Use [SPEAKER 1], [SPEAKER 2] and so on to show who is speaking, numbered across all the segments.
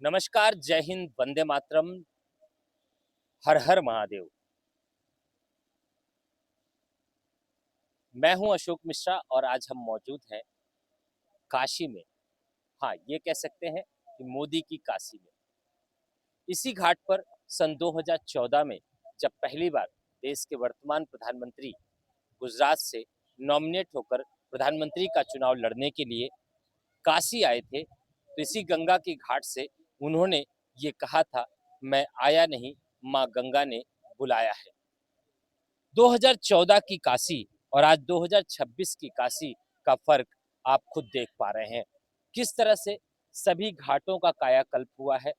[SPEAKER 1] नमस्कार, जय हिंद, वंदे मातरम, हर हर महादेव। मैं हूं अशोक मिश्रा और आज हम मौजूद हैं काशी में। हाँ, ये कह सकते हैं कि मोदी की काशी में। इसी घाट पर सन 2014 में जब पहली बार देश के वर्तमान प्रधानमंत्री गुजरात से नॉमिनेट होकर प्रधानमंत्री का चुनाव लड़ने के लिए काशी आए थे, तो इसी गंगा की घाट से उन्होंने ये कहा था, मैं आया नहीं, माँ गंगा ने बुलाया है। 2014 की काशी और आज 2026 की काशी का फर्क आप खुद देख पा रहे हैं। किस तरह से सभी घाटों का कायाकल्प हुआ है,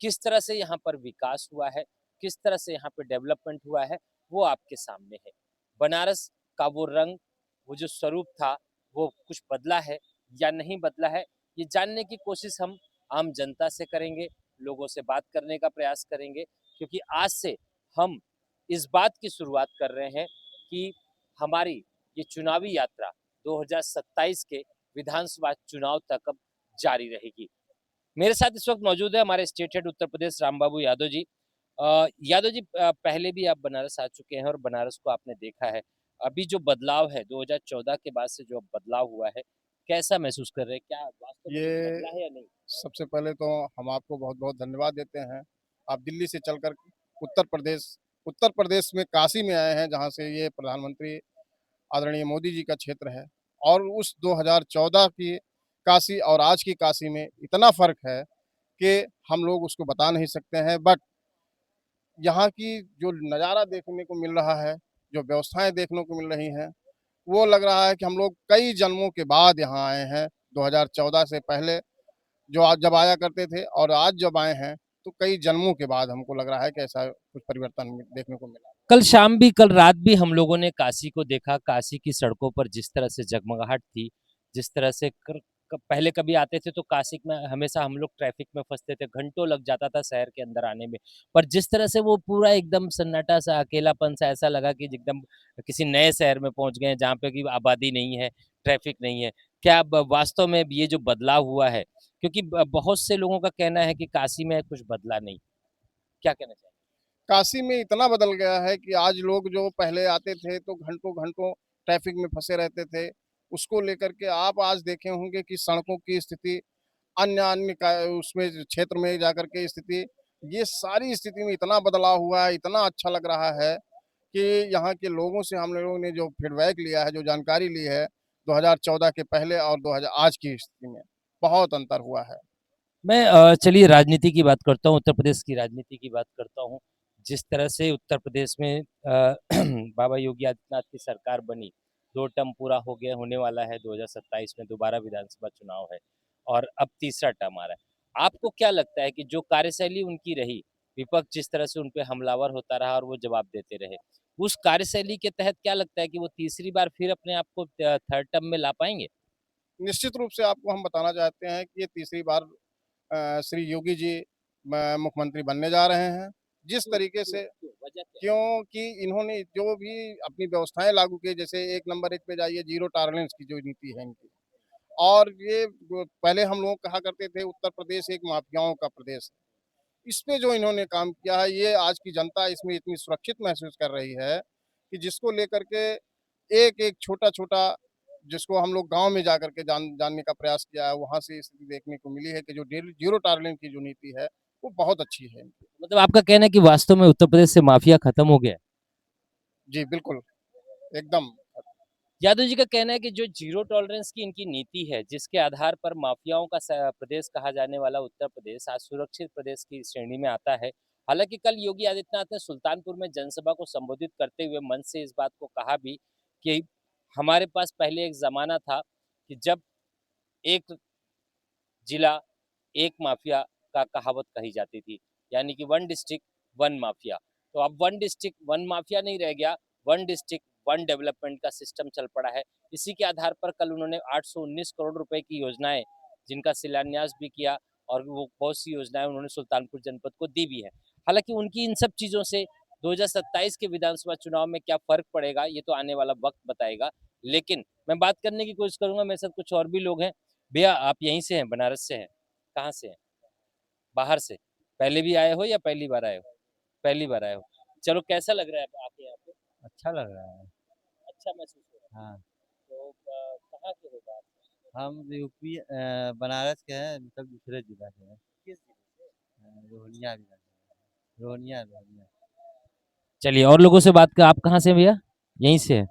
[SPEAKER 1] किस तरह से यहाँ पर विकास हुआ है, किस तरह से यहाँ पे डेवलपमेंट हुआ है, वो आपके सामने है। बनारस का वो रंग, वो जो स्वरूप था, वो कुछ बदला है या नहीं बदला है, ये जानने की कोशिश हम आम जनता से करेंगे, लोगों से बात करने का प्रयास करेंगे, क्योंकि आज से हम इस बात की शुरुआत कर रहे हैं कि हमारी ये चुनावी यात्रा 2027 के विधानसभा चुनाव तक अब जारी रहेगी। मेरे साथ इस वक्त मौजूद है हमारे स्टेट हेड उत्तर प्रदेश रामबाबू यादव जी। यादव जी, पहले भी आप बनारस आ चुके हैं और बनारस को आपने देखा है। अभी जो बदलाव है 2014 के बाद से जो बदलाव हुआ है, कैसा महसूस कर रहे हैं? क्या वास्तव में कुछ
[SPEAKER 2] ये
[SPEAKER 1] बदला है या नहीं?
[SPEAKER 2] सबसे पहले तो हम आपको बहुत-बहुत धन्यवाद देते हैं। आप दिल्ली से चलकर उत्तर प्रदेश उत्तर प्रदेश में काशी में आए हैं, जहाँ से ये प्रधानमंत्री आदरणीय मोदी जी का क्षेत्र है। और उस 2014 की काशी और आज की काशी में इतना फ़र्क है कि हम लोग उसको बता नहीं सकते हैं। बट यहाँ की जो नज़ारा देखने को मिल रहा है, जो व्यवस्थाएँ देखने को मिल रही हैं, वो लग रहा है कि हम लोग कई जन्मों के बाद यहाँ आए हैं। 2014 से पहले जो आज जब आया करते थे और आज जब आए हैं, तो कई जन्मों के बाद हमको लग रहा है कि ऐसा कुछ परिवर्तन देखने को मिला।
[SPEAKER 1] कल रात भी हम लोगों ने काशी को देखा। काशी की सड़कों पर जिस तरह से जगमगाहट थी, जिस तरह से पहले कभी आते थे तो काशी में हमेशा हम लोग ट्रैफिक में फंसते थे, घंटों लग जाता था शहर के अंदर आने में। पर जिस तरह से वो पूरा एकदम सन्नाटा सा, अकेलापन सा, ऐसा लगा कि एकदम किसी नए शहर में पहुंच गए हैं, जहाँ पे की आबादी नहीं है, ट्रैफिक नहीं है। क्या वास्तव में ये जो बदलाव हुआ है, क्योंकि बहुत से लोगों का कहना है कि काशी में कुछ बदला नहीं, क्या कहना चाहिए?
[SPEAKER 2] काशी में इतना बदल गया है कि आज लोग जो पहले आते थे तो घंटों-घंटों ट्रैफिक में फँसे रहते थे, उसको लेकर के आप आज देखे होंगे कि सड़कों की स्थिति, अन्य-अन्य का उसमें क्षेत्र में जाकर के स्थिति, ये सारी स्थिति में इतना बदलाव हुआ है, इतना अच्छा लग रहा है कि यहाँ के लोगों से हम लोगों ने जो फीडबैक लिया है, जो जानकारी ली है, 2014 के पहले और 2000 आज की स्थिति में, बहुत अंतर हुआ है।
[SPEAKER 1] मैं चलिए राजनीति की बात करता हूँ, उत्तर प्रदेश की राजनीति की बात करता हूँ। जिस तरह से उत्तर प्रदेश में बाबा योगी आदित्यनाथ की सरकार बनी, 2 टर्म पूरा हो गया, होने वाला है, 2027 में दोबारा विधानसभा चुनाव है और अब तीसरा टर्म आ रहा है। आपको क्या लगता है कि जो कार्यशैली उनकी रही, विपक्ष जिस तरह से उन पे हमलावर होता रहा और वो जवाब देते रहे, उस कार्यशैली के तहत क्या लगता है कि वो तीसरी बार फिर अपने आप को थर्ड टर्म में ला पाएँगे?
[SPEAKER 2] निश्चित रूप से आपको हम बताना चाहते हैं कि ये तीसरी बार श्री योगी जी मुख्यमंत्री बनने जा रहे हैं। जिस
[SPEAKER 1] क्यों?
[SPEAKER 2] तरीके
[SPEAKER 1] क्यों?
[SPEAKER 2] से
[SPEAKER 1] क्यों? वजह क्या है?
[SPEAKER 2] क्योंकि इन्होंने जो भी अपनी व्यवस्थाएँ लागू की, जैसे 1 नंबर 1 पे जाइए, ज़ीरो टॉलरेंस की जो नीति है इनकी। और ये ब पहले हम लोग कहा करते थे उत्तर प्रदेश एक माफियाओं का प्रदेश है। इस पे जो इन्होंने काम किया है, ये आज की जनता इसमें इतनी सुरक्षित महसूस कर रही है कि जिसको लेकर के एक-एक छोटा-छोटा, जिसको हम लोग गाँव में जाकर के जानने का प्रयास किया है, वहाँ से स्थिति देखने को मिली है कि जो ज़ीरो टॉलरेंस की जो नीति है, वो बहुत अच्छी है इनकी।
[SPEAKER 1] मतलब आपका कहना है कि वास्तव में उत्तर प्रदेश से माफिया खत्म हो गया है।
[SPEAKER 2] जी, बिल्कुल, एकदम।
[SPEAKER 1] यादव जी का कहना है कि जो जीरो टॉलरेंस की इनकी नीति है, जिसके आधार पर माफियाओं का प्रदेश कहा जाने वाला उत्तर प्रदेश आज सुरक्षित प्रदेश की श्रेणी में आता है। हालांकि कल योगी आदित्यनाथ ने सुल्तानपुर में जनसभा को संबोधित करते हुए मंच से इस बात को कहा भी कि हमारे पास पहले एक जमाना था कि जब एक जिला एक माफिया का कहावत कही जाती थी, यानी कि वन डिस्ट्रिक्ट वन माफिया। तो अब वन डिस्ट्रिक्ट वन माफिया नहीं रह गया, वन डिस्ट्रिक्ट वन डेवलपमेंट का सिस्टम चल पड़ा है। इसी के आधार पर कल उन्होंने 819 करोड़ रुपए की योजनाएं, जिनका शिलान्यास भी किया, और वो बहुत सी योजनाएं उन्होंने सुल्तानपुर जनपद को दी भी है। हालांकि उनकी इन सब चीजों से 2027 के विधानसभा चुनाव में क्या फर्क पड़ेगा, ये तो आने वाला वक्त बताएगा। लेकिन मैं बात करने की कोशिश करूंगा, मेरे साथ कुछ और भी लोग हैं। भैया, आप यहीं से हैं, बनारस से हैं? कहाँ से हैं? बाहर से? पहले भी आए हो या पहली बार आए हो? पहली बार आए हो। चलो कैसा लग रहा है आके यहाँ पे?
[SPEAKER 3] अच्छा लग रहा है।
[SPEAKER 1] अच्छा महसूस हो रहा है।
[SPEAKER 3] हाँ,
[SPEAKER 1] तो कहाँ के हो आप?
[SPEAKER 3] हम यूपी बनारस के हैं, मतलब दूसरे जिला के हैं।
[SPEAKER 1] किस जिले से?
[SPEAKER 3] रोहनिया जिला के। रोहनिया।
[SPEAKER 1] चलिए और लोगों से बात कर आप कहाँ से हैं भैया? यहीं से हैं?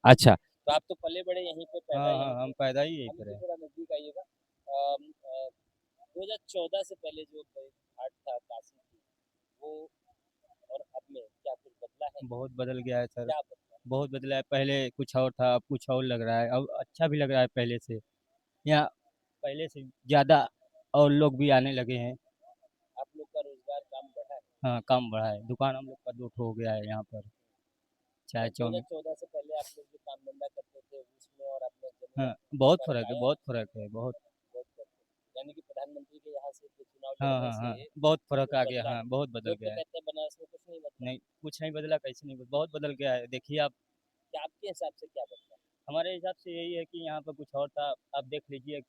[SPEAKER 1] अच्छा, तो आप तो पले बड़े यहीं पे, पैदा
[SPEAKER 3] हाँ,
[SPEAKER 1] यहीं
[SPEAKER 3] हाँ,
[SPEAKER 1] पे?
[SPEAKER 3] हम पैदा ही यहीं
[SPEAKER 1] हम
[SPEAKER 3] पर
[SPEAKER 1] तो
[SPEAKER 3] हैं।
[SPEAKER 1] थोड़ा नज़दीक आइएगा। 2014 से पहले जो घाट था काशी की, वो और अब में क्या कुछ बदला है?
[SPEAKER 3] बहुत बदल गया है सर,
[SPEAKER 1] क्या बदला?
[SPEAKER 3] बहुत बदला है। पहले कुछ और था, अब कुछ और लग रहा है। अब अच्छा भी लग रहा है पहले से। यहाँ पहले से ज़्यादा और लोग भी आने लगे हैं।
[SPEAKER 1] आप लोग का रोजगार काम बढ़ा है?
[SPEAKER 3] हाँ, काम बढ़ा है। दुकान हम लोग का 2 ठो हो गया है यहाँ पर, चाय
[SPEAKER 1] और
[SPEAKER 3] चाउमीन।
[SPEAKER 1] 2014 से पहले आप लोग जो काम धंधा करते थे उसमें और अपने जमीन
[SPEAKER 3] हाँ,
[SPEAKER 1] में
[SPEAKER 3] बहुत
[SPEAKER 1] फर्क
[SPEAKER 3] फ़र्क है,
[SPEAKER 1] आया है?
[SPEAKER 3] बहुत फ़र्क है, बहुत।
[SPEAKER 1] बहुत फर्क है। यानी कि प्रधानमंत्री के यहाँ से जो चुनाव
[SPEAKER 3] हाँ,
[SPEAKER 1] लड़ने
[SPEAKER 3] हाँ, हाँ,
[SPEAKER 1] से
[SPEAKER 3] बहुत फ़र्क
[SPEAKER 1] जो
[SPEAKER 3] आ गया।
[SPEAKER 1] बदला
[SPEAKER 3] हाँ,
[SPEAKER 1] है,
[SPEAKER 3] बहुत बदल
[SPEAKER 1] लोग तो
[SPEAKER 3] गया है।
[SPEAKER 1] कहते हैं बनारस में कुछ नहीं बदला।
[SPEAKER 3] नहीं, कुछ नहीं बदला, कैसे नहीं बदला, बहुत बदल गया है। देखिए आप,
[SPEAKER 1] क्या आपके हिसाब से क्या बदला?
[SPEAKER 3] हमारे हिसाब से यही है कि यहाँ पर कुछ और था। अब देख लीजिए,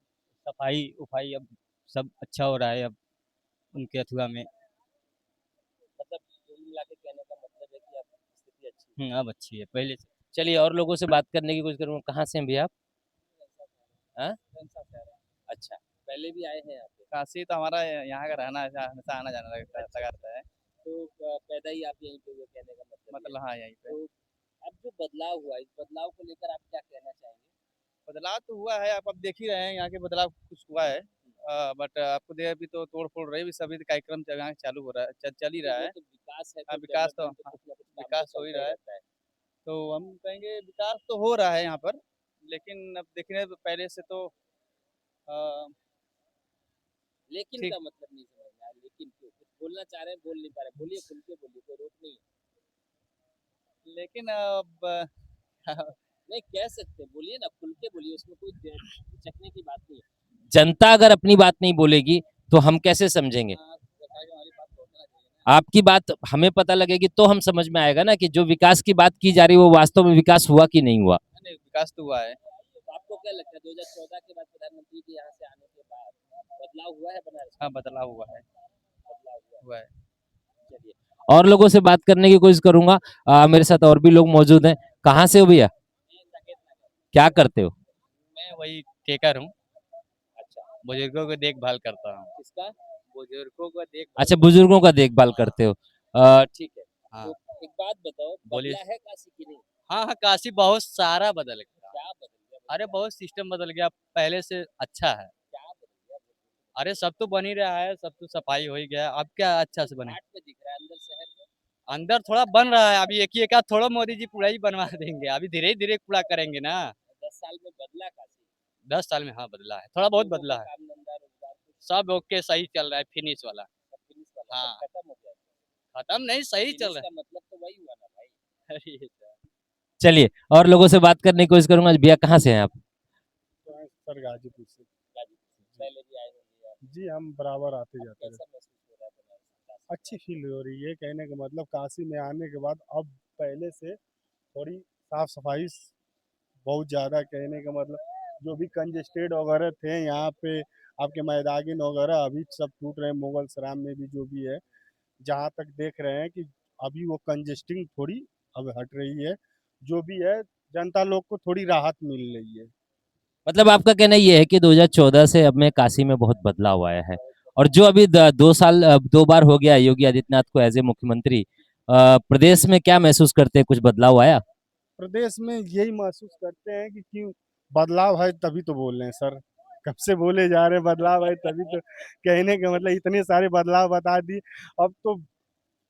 [SPEAKER 3] सफाई-वफ़ाई अब सब अच्छा हो रहा है अब उनके अथुआ में।
[SPEAKER 1] मतलब कुल मिला के कहने का मतलब है कि अब स्थिति अच्छी है।
[SPEAKER 3] अब अच्छी है पहले से।
[SPEAKER 1] चलिए और लोगों से बात करने की कोशिश करूँगा। कहाँ से हैं भैया आप? हाँ? अच्छा, पहले भी आए हैं यहाँ पे?
[SPEAKER 3] काशी तो हमारा यहाँ का रहना है, हमेशा आना-जाना
[SPEAKER 1] अच्छा,
[SPEAKER 3] रहता है।
[SPEAKER 1] तो पैदा ही आप यहीं पे हुए कहने का मतलब ये है।
[SPEAKER 3] मतलब हाँ, यहीं पे।
[SPEAKER 1] तो अब जो बदलाव हुआ, इस बदलाव को लेकर आप क्या कहना चाहेंगे?
[SPEAKER 3] बदलाव तो हुआ है, आप अब देख ही रहे हैं यहाँ के बदलाव कुछ हुआ है। बट आपको दे अभी तो तोड़-फोड़ रहे भी सभी कार्यक्रम यहाँ चालू हो रहा है, चल ही
[SPEAKER 1] तो
[SPEAKER 3] रहा
[SPEAKER 1] वो
[SPEAKER 3] है।
[SPEAKER 1] तो विकास है,
[SPEAKER 3] हाँ,
[SPEAKER 1] तो
[SPEAKER 3] विकास तो
[SPEAKER 1] डेवलपमेंट तो
[SPEAKER 3] हाँ,
[SPEAKER 1] कुछ ना कुछ काम तो
[SPEAKER 3] विकास हो ही
[SPEAKER 1] चलता ही
[SPEAKER 3] रहा है।
[SPEAKER 1] रहता है।
[SPEAKER 3] तो हम कहेंगे विकास तो हो रहा है यहाँ पर, लेकिन अब देख रहे हैं तो पहले से तो अ,
[SPEAKER 1] लेकिन
[SPEAKER 3] ठीक।
[SPEAKER 1] का मतलब नहीं समझ में आया, लेकिन क्यों? कुछ बोलना चाह रहे हैं, बोल नहीं पा रहे। बोलिए, खुल के बोलिए, कोई रोक नहीं है।
[SPEAKER 3] लेकिन अब
[SPEAKER 1] नहीं कह सकते, बोलिए ना, खुल के बोलिए, उसमें कोई हिचकने की बात नहीं है। जनता अगर अपनी बात नहीं बोलेगी तो हम कैसे समझेंगे?
[SPEAKER 3] सरकार की हमारी बात पहुँचना चाहिए ना।
[SPEAKER 1] आपकी बात हमें पता लगेगी तो हम समझ में आएगा ना कि जो विकास की बात की जा रही है वो वास्तव में विकास हुआ कि नहीं हुआ।
[SPEAKER 3] नहीं, विकास तो हुआ है।
[SPEAKER 1] तो आपको क्या लगता है 2014 के बाद प्रधानमंत्री के यहाँ से आने के बाद बदलाव हुआ है बनारस में?
[SPEAKER 3] हाँ, बदलाव हुआ है,
[SPEAKER 1] बदलाव हुआ
[SPEAKER 3] हुआ है।
[SPEAKER 1] है। चलिए और लोगों से बात करने की कोशिश करूंगा। मेरे साथ और भी लोग मौजूद हैं। कहाँ से हो भैया? क्या करते हो?
[SPEAKER 3] मैं वही टेकर हूँ,
[SPEAKER 1] अच्छा,
[SPEAKER 3] बुजुर्गों की देखभाल करता हूँ।
[SPEAKER 1] किसका?
[SPEAKER 3] बुजुर्गों का देखभाल
[SPEAKER 1] अच्छा,
[SPEAKER 3] करता
[SPEAKER 1] बुजुर्गों का देखभाल
[SPEAKER 3] हूँ।
[SPEAKER 1] करते हो। ठीक है।
[SPEAKER 3] हाँ,
[SPEAKER 1] तो एक बात बताओ,
[SPEAKER 3] बोलिए।
[SPEAKER 1] बदला है काशी की नहीं?
[SPEAKER 3] हाँ, हाँ, काशी बहुत सारा बदल गया।
[SPEAKER 1] क्या बदल गया?
[SPEAKER 3] अरे बहुत सिस्टम बदल गया, पहले से अच्छा है।
[SPEAKER 1] क्या बदल गया?
[SPEAKER 3] अरे सब तो बन ही रहा है, सब तो सफाई हो ही गया, अब क्या अच्छा से बने?
[SPEAKER 1] घाट पे दिख रहा है, अंदर शहर में
[SPEAKER 3] अंदर थोड़ा बन रहा है, अभी एक आध थोड़ा मोदी जी पूरा ही बनवा देंगे, अभी धीरे-धीरे पूरा करेंगे ना।
[SPEAKER 1] 10 साल में बदला काशी?
[SPEAKER 3] 10 साल में हाँ, बदला है, थोड़ा बहुत
[SPEAKER 1] लोगों का
[SPEAKER 3] बदला है।
[SPEAKER 1] काम धंधा रोजगार कुछ
[SPEAKER 3] सब ओके सही चल रहा है, फिनिश वाला।
[SPEAKER 1] सब फिनिश वाला
[SPEAKER 3] हाँ,
[SPEAKER 1] सब खत्म हो गया?
[SPEAKER 3] खत्म नहीं, सही चल
[SPEAKER 1] फिनिश
[SPEAKER 3] रहा
[SPEAKER 1] का मतलब तो वही हुआ ना भाई।
[SPEAKER 3] है। अरे यार।
[SPEAKER 1] चलिए और लोगों से बात करने की कोशिश करूंगा। भैया कहाँ से हैं आप?
[SPEAKER 2] सर गाजीपुर से।
[SPEAKER 1] गाजीपुर से। पहले भी आए होंगे आप।
[SPEAKER 2] जी, हम बराबर आते
[SPEAKER 1] अब
[SPEAKER 2] जाते
[SPEAKER 1] कैसा
[SPEAKER 2] रहते।
[SPEAKER 1] महसूस हो रहा है बनारस में, काशी
[SPEAKER 2] अच्छी फील हो रही है, कहने का मतलब काशी में आने के बाद अब पहले से थोड़ी साफ सफाई बहुत ज़्यादा, कहने का मतलब जो भी कंजेस्टेड वगैरह थे यहाँ पे आपके मैदागिन वगैरह अभी सब टूट रहे हैं, मुगल सराय में भी जो भी है, जहाँ तक देख रहे हैं कि अभी वो कंजेस्टिंग थोड़ी अब हट रही है, जो भी है जनता लोग को थोड़ी राहत मिल रही है।
[SPEAKER 1] मतलब आपका कहना ये है कि 2014 से अब में काशी में बहुत बदलाव आया है और जो अभी 2 साल 2 बार हो गया योगी आदित्यनाथ को एज ए मुख्यमंत्री, प्रदेश में क्या महसूस करते हैं? कुछ बदलाव आया?
[SPEAKER 2] प्रदेश में यही महसूस करते हैं कि क्यों बदलाव है, तभी तो बोल रहे हैं सर, कब से बोले जा रहे हैं बदलाव है तभी तो, कहने का मतलब इतने सारे बदलाव बता दिए, अब तो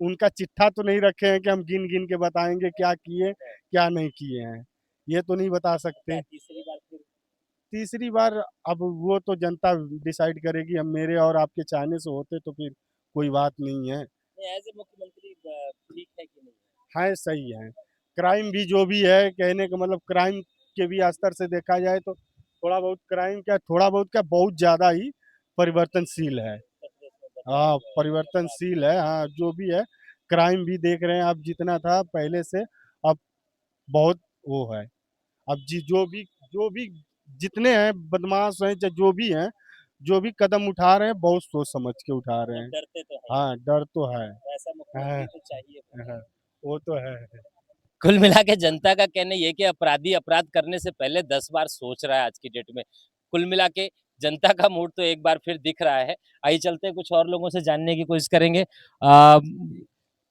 [SPEAKER 2] उनका चिट्ठा तो नहीं रखे हैं कि हम गिन गिन के बताएंगे क्या किए क्या नहीं किए हैं, ये तो नहीं बता सकते।
[SPEAKER 1] क्या तीसरी बार फिर?
[SPEAKER 2] तीसरी बार अब वो तो जनता डिसाइड करेगी, हम मेरे और आपके चाहने से होते तो फिर कोई बात नहीं है।
[SPEAKER 1] एज ए मुख्यमंत्री ठीक है कि नहीं?
[SPEAKER 2] है सही है, क्राइम भी जो भी है, कहने का मतलब क्राइम के भी स्तर से देखा जाए तो थोड़ा बहुत क्राइम क्या, थोड़ा बहुत क्या, बहुत ज़्यादा ही परिवर्तनशील है।
[SPEAKER 1] प्रदेश में बदलाव
[SPEAKER 2] हाँ,
[SPEAKER 1] हुआ है, अपराध
[SPEAKER 2] परिवर्तनशील है, हाँ जो भी है, क्राइम भी देख रहे हैं आप, जितना था पहले से अब बहुत वो है, अब जी जो भी जितने हैं बदमाश हैं चाहे जो भी हैं,
[SPEAKER 4] जो भी कदम उठा रहे हैं बहुत सोच समझ के उठा रहे हैं।
[SPEAKER 1] डरते तो हैं,
[SPEAKER 4] हाँ, डर तो है।
[SPEAKER 1] ऐसा मुख्यमंत्री तो चाहिए।
[SPEAKER 4] हाँ, वो तो है।
[SPEAKER 1] कुल मिला के जनता का कहना ये है कि अपराधी अपराध करने से पहले 10 बार सोच रहा है आज की डेट में। कुल मिला के जनता का मूड तो एक बार फिर दिख रहा है। आइए चलते हैं कुछ और लोगों से जानने की कोशिश करेंगे।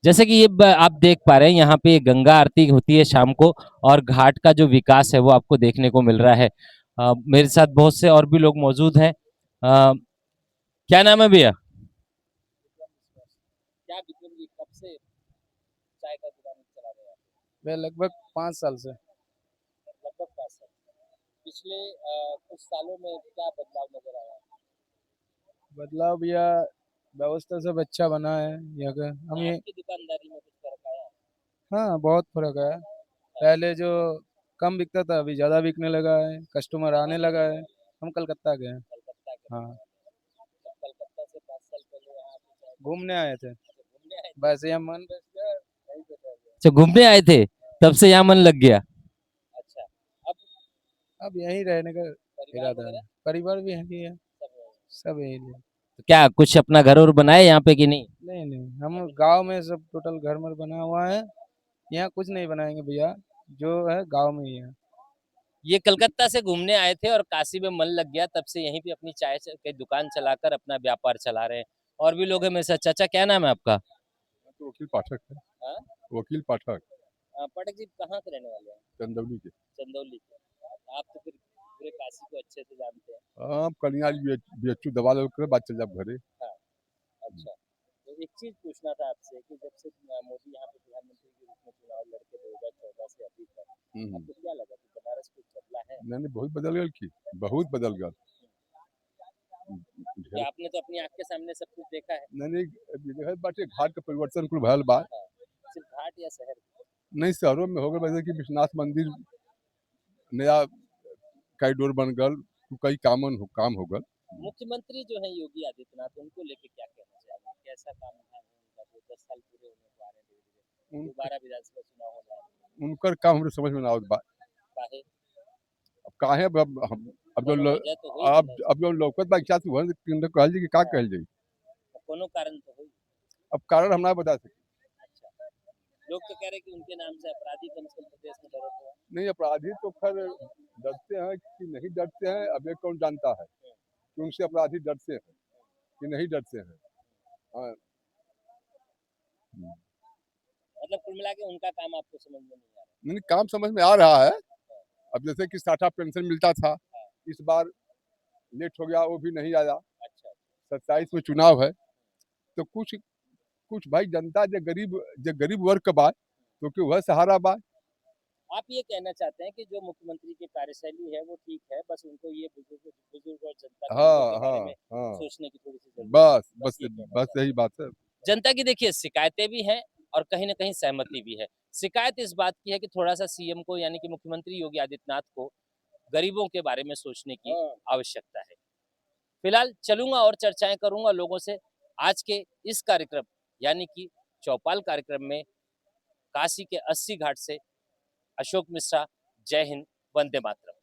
[SPEAKER 1] जैसे कि आप देख पा रहे हैं यहाँ पे गंगा आरती होती है शाम को और घाट का जो विकास है वो आपको देखने को मिल रहा है। मेरे साथ बहुत से और भी लोग मौजूद हैं। क्या नाम है भैया? क्या विक्रम जी कब से चाय का दुकान चला रहे हैं?
[SPEAKER 5] मैं लगभग 5 साल से।
[SPEAKER 1] लगभग 5 साल। पिछले कुछ सालों में क्या बदलाव नजर आया?
[SPEAKER 5] बदलाव भैया व्यवस्था सब अच्छा बना है यहाँ का। हम ये
[SPEAKER 1] आपकी दुकानदारी में कुछ फर्क आया?
[SPEAKER 5] हाँ, बहुत फर्क है। पहले जो कम बिकता था अभी ज़्यादा बिकने लगा है, कस्टमर आने लगा है। हम कलकत्ता के हैं।
[SPEAKER 1] कलकत्ता के?
[SPEAKER 5] हाँ,
[SPEAKER 1] तो कलकत्ता से 5 साल पहले यहाँ पे चाय
[SPEAKER 5] घूमने आए थे।
[SPEAKER 1] घूमने आए थे?
[SPEAKER 5] बस यहाँ मन बस गया, यहीं पे रह गए।
[SPEAKER 1] अच्छा, घूमने आए थे तब से यहाँ मन लग गया। अच्छा, अब
[SPEAKER 5] अब यहीं रहने का
[SPEAKER 1] परिवार
[SPEAKER 5] इरादा है।
[SPEAKER 1] वगैरह
[SPEAKER 5] परिवार भी यहीं है,
[SPEAKER 1] सब है।
[SPEAKER 5] सब यहीं है।
[SPEAKER 1] तो क्या कुछ अपना घर और बनाए यहाँ पे कि नहीं?
[SPEAKER 5] नहीं नहीं, हम गांव में सब टोटल घर मर बना हुआ है। यहाँ कुछ नहीं बनाएंगे भैया, जो है गांव में ही है।
[SPEAKER 1] ये कलकत्ता से घूमने आए थे और काशी में मन लग गया, तब से यहीं पे अपनी की दुकान चलाकर अपना व्यापार चला रहे हैं। और भी लोग हैं मेरे साथ। चाचा क्या नाम है आपका?
[SPEAKER 6] तो वकील पाठक है।
[SPEAKER 1] हाँ?
[SPEAKER 6] वकील पाठक
[SPEAKER 1] पाठक जी कहाँ के रहने वाले हैं?
[SPEAKER 6] चंदौली के।
[SPEAKER 1] चंदौली के। आप तो फिर पूरे काशी को अच्छे से जानते हैं।
[SPEAKER 6] हाँ, कलियाँ बीएचयू दबा कर बात चल जाए घरे।
[SPEAKER 1] हाँ, अच्छा। तो एक चीज पूछना था आपसे कि जब से मोदी यहाँ पे प्रधानमंत्री के रूप में चुनाव लड़के 2014 से अभी तक, आपको क्या लगा कि बनारस कुछ बदला है?
[SPEAKER 6] नहीं नहीं, बहुत बदल गया की, बहुत बदल गया।
[SPEAKER 1] कि आपने तो अपनी आँख के सामने सब कुछ देखा है।
[SPEAKER 6] नहीं नहीं, ये है बाटे घाट का परिवर्तन कुल भयल बा।
[SPEAKER 1] हाँ, सिर्फ घाट या शहर?
[SPEAKER 6] नहीं, शहरों में हो गए वैसे कि विश्वनाथ मंदिर नया कॉरिडोर बन गल, कई काम हो गल।
[SPEAKER 1] मुख्यमंत्री जो है योगी आदित्यनाथ, उनको लेके क्या कहना चाहिए? कैसा काम है उनका जो 10 साल पूरे होने को आ रहे हैं धीरे-धीरे? दोबारा विधानसभा चुनाव हो रहा है।
[SPEAKER 6] उनकर काम हमरे समझ में ना आवत बा।
[SPEAKER 1] काहे?
[SPEAKER 6] अब काहे अब जो
[SPEAKER 1] कोनो वजह तो होई कि नहीं?
[SPEAKER 6] अब जो लौकत बा इच्छा से वह कहल जी कि का कहल जाई।
[SPEAKER 1] कोनो कारण तो होई।
[SPEAKER 6] अब कारण हम ना बता सके।
[SPEAKER 1] अच्छा, लोग तो कह रहे हैं कि उनके नाम से अपराधी कम से कम प्रदेश में बढ़े हुए हैं।
[SPEAKER 6] नहीं, अपराधी तो खैर डरते हैं कि नहीं डरते हैं, अब ये कौन जानता है कि उनसे अपराधी डरते हैं कि नहीं डरते हैं। हाँ।
[SPEAKER 1] मतलब कुल मिला के उनका काम आपको समझ में नहीं आ रहा।
[SPEAKER 6] नहीं, काम समझ में आ रहा है। अब जैसे कि साठा पेंशन मिलता था, इस बार लेट हो गया, वो भी नहीं आया।
[SPEAKER 1] अच्छा,
[SPEAKER 6] 27 में चुनाव है, तो कुछ कुछ भाई जनता जो गरीब वर्ग का बा, तो कि वह सहारा बा।
[SPEAKER 1] आप ये कहना चाहते हैं कि जो मुख्यमंत्री की कार्यशैली है वो ठीक है, बस उनको ये बुजुर्ग और जनता के हितों
[SPEAKER 6] हाँ
[SPEAKER 1] के बारे
[SPEAKER 6] हाँ
[SPEAKER 1] में
[SPEAKER 6] हाँ,
[SPEAKER 1] सोचने की थोड़ी सी जरूरत है।
[SPEAKER 6] बस बस
[SPEAKER 1] ये कहना
[SPEAKER 6] बस
[SPEAKER 1] चाहते
[SPEAKER 6] यही बात है।
[SPEAKER 1] हैं। जनता की देखिए शिकायतें भी हैं और कहीं ना कहीं सहमति भी है। शिकायत इस बात की है कि थोड़ा सा सीएम को यानी कि मुख्यमंत्री योगी आदित्यनाथ को गरीबों के बारे में सोचने की आवश्यकता है। फिलहाल चलूंगा और चर्चाएं करूंगा लोगों से। आज के इस कार्यक्रम यानी कि चौपाल कार्यक्रम में काशी के 80 घाट से अशोक मिश्रा। जय हिंद, वंदे मातरम।